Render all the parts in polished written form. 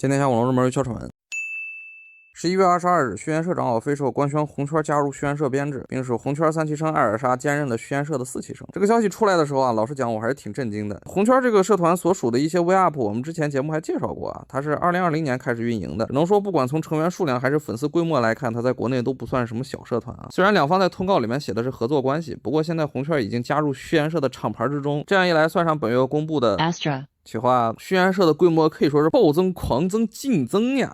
今天下午龙热门小传闻。11月22日，虚岩社长奥飞社官宣红圈加入虚岩社编制，并是红圈3期生艾尔莎兼任了虚岩社的4期生。这个消息出来的时候啊，老实讲我还是挺震惊的。红圈这个社团所属的一些 VUP， 我们之前节目还介绍过啊，它是2020年开始运营的，只能说不管从成员数量还是粉丝规模来看，它在国内都不算什么小社团啊。虽然两方在通告里面写的是合作关系，不过现在红圈已经加入虚岩社的厂牌之中，这样一来，算上本月公布的 Astra 企划，虚岩社的规模可以说是暴增、狂增、劲增呀。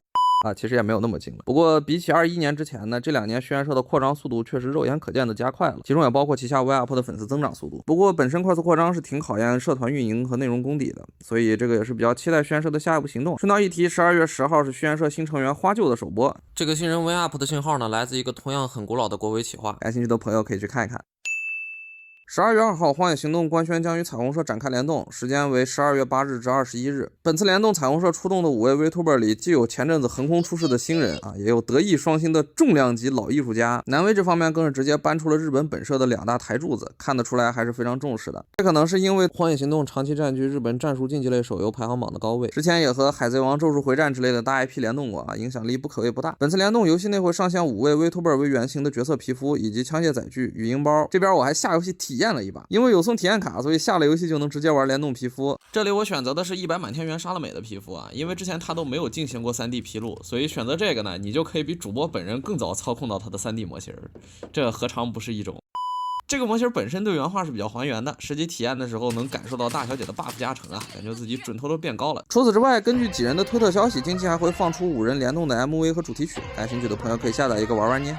其实也没有那么近了。不过比起21年之前呢，这2年虚岩社的扩张速度确实肉眼可见的加快了，其中也包括旗下 VUP 的粉丝增长速度。不过本身快速扩张是挺考验社团运营和内容功底的，所以这个也是比较期待虚岩社的下一步行动。顺道一提，12月10号是虚岩社新成员花臼的首播。这个新人 VUP 的信号呢，来自一个同样很古老的国微企划，感兴趣的朋友可以去看一看。12月2号，荒野行动官宣将与彩虹社展开联动，时间为12月8日至21日。本次联动，彩虹社出动的5位 VTuber 里，既有前阵子横空出世的新人啊，也有德艺双馨的重量级老艺术家。南威这方面更是直接搬出了日本本社的2大台柱子，看得出来还是非常重视的。这可能是因为荒野行动长期占据日本战术竞技类手游排行榜的高位，之前也和海贼王、咒术回战之类的大 IP 联动过啊，影响力不可谓不大。本次联动，游戏内会上线5位 VTuber 为原型的角色皮肤以及枪械载具、语音包。这边我还下游戏体验了一把，因为有送体验卡，所以下了游戏就能直接玩联动皮肤。这里我选择的是100满天元杀了美的皮肤啊，因为之前他都没有进行过 3D 披露，所以选择这个呢，你就可以比主播本人更早操控到他的 3D 模型，这何尝不是一种？这个模型本身对原画是比较还原的，实际体验的时候能感受到大小姐的 buff 加成啊，感觉自己准头都变高了。除此之外，根据几人的推特消息，近期还会放出5人联动的 MV 和主题曲，感兴趣的朋友可以下载一个玩玩捏。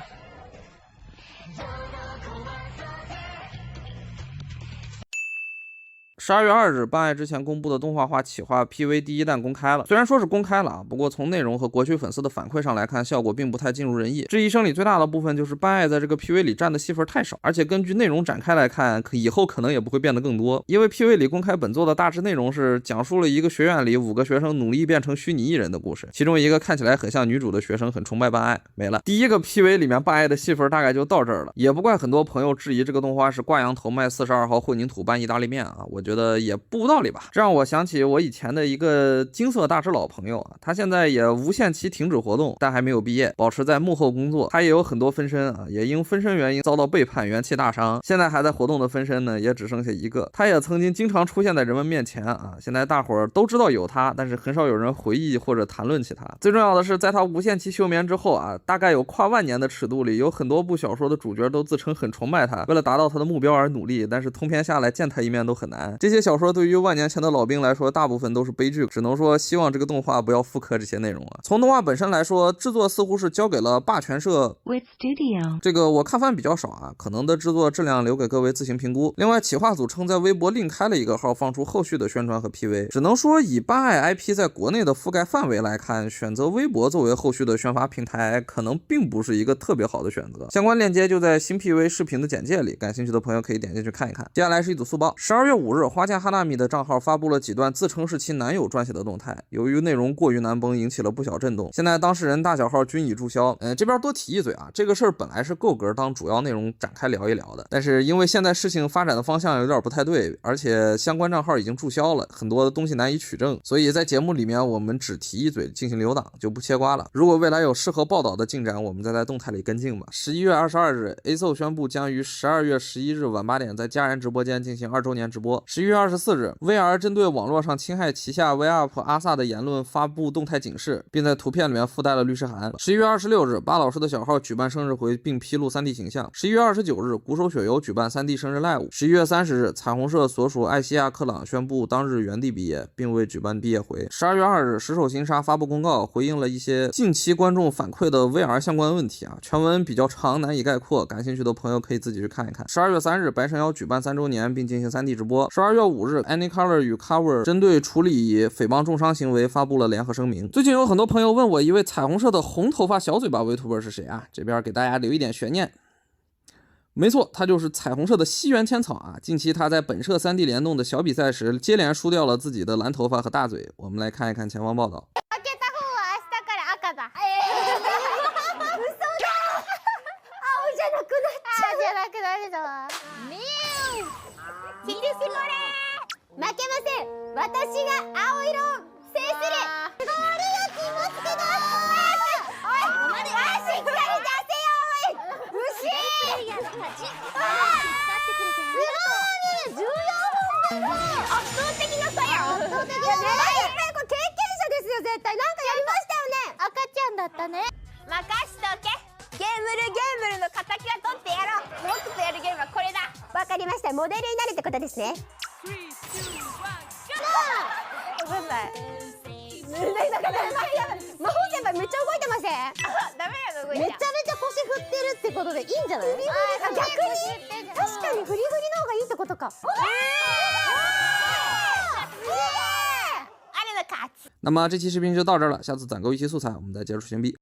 12月2日，办爱之前公布的动画化企划 PV 第1弹公开了。虽然说是公开了啊，不过从内容和国区粉丝的反馈上来看，效果并不太尽如人意。质疑声里最大的部分就是办爱在这个 PV 里占的戏份太少，而且根据内容展开来看，以后可能也不会变得更多。因为 PV 里公开本作的大致内容是讲述了一个学院里5个学生努力变成虚拟艺人的故事，其中一个看起来很像女主的学生很崇拜办爱，没了。第1个 PV 里面办爱的戏份大概就到这儿了，也不怪很多朋友质疑这个动画是挂羊头卖42号混凝土拌意大利面啊，我觉得也不无道理吧。这让我想起我以前的一个金色大只老朋友啊，他现在也无限期停止活动，但还没有毕业，保持在幕后工作。他也有很多分身啊，也因分身原因遭到背叛，元气大伤。现在还在活动的分身呢，也只剩下1个。他也曾经经常出现在人们面前啊，现在大伙儿都知道有他，但是很少有人回忆或者谈论起他。最重要的是，在他无限期休眠之后啊，大概有跨万年的尺度里，有很多部小说的主角都自称很崇拜他，为了达到他的目标而努力，但是通篇下来见他一面都很难。这些小说对于万年前的老兵来说，大部分都是悲剧，只能说希望这个动画不要复刻这些内容了。从动画本身来说，制作似乎是交给了霸权社 With Studio， 这个我看番比较少啊，可能的制作质量留给各位自行评估。另外，企划组称在微博另开了一个号，放出后续的宣传和 PV。只能说以办爱 IP 在国内的覆盖范围来看，选择微博作为后续的宣发平台，可能并不是一个特别好的选择。相关链接就在新 PV 视频的简介里，感兴趣的朋友可以点进去看一看。接下来是一组速报。12月5日，花见哈纳米的账号发布了几段自称是其男友撰写的动态，由于内容过于难崩，引起了不小震动。现在当事人大小号均已注销。这边多提一嘴啊，这个事儿本来是够格当主要内容展开聊一聊的，但是因为现在事情发展的方向有点不太对，而且相关账号已经注销了，很多东西难以取证，所以在节目里面我们只提一嘴进行留档，就不切瓜了。如果未来有适合报道的进展，我们再在动态里跟进吧。11月22日 ，ASO 宣布将于12月11日晚8点在家人直播间进行2周年直播。11月24日 ，VR 针对网络上侵害旗下 VUP 阿萨的言论发布动态警示，并在图片里面附带了律师函。11月26日，巴老师的小号举办生日会并披露 3D 形象。11月29日，鼓手雪游举办 3D 生日 live。11月30日，彩虹社所属艾西亚克朗宣布当日原地毕业，并未举办毕业会。12月2日，石手行杀发布公告，回应了一些近期观众反馈的 VR 相关问题啊，全文比较长，难以概括，感兴趣的朋友可以自己去看一看。12月3日，白神妖举办3周年并进行 3D 直播。12月5日 ，Anycolor 与 Cover 针对处理诽谤重伤行为发布了联合声明。最近有很多朋友问我一位彩虹社的红头发小嘴巴 VTuber 是谁啊？这边给大家留一点悬念。没错，他就是彩虹社的西园千草啊！近期他在本社3D 联动的小比赛时，接连输掉了自己的蓝头发和大嘴。我们来看一看前方报道。けました。モデルになるってことですね。わかんない。魔法先輩めっちゃ動いてません？ダメやの動いめちゃめちゃ腰振ってるってことでいいんじゃない？逆に確かにフリフリの方がいいってことか。阿亮的卡。那么这期视频就到这儿了，下次攒够一期素材，我们再接着出新币。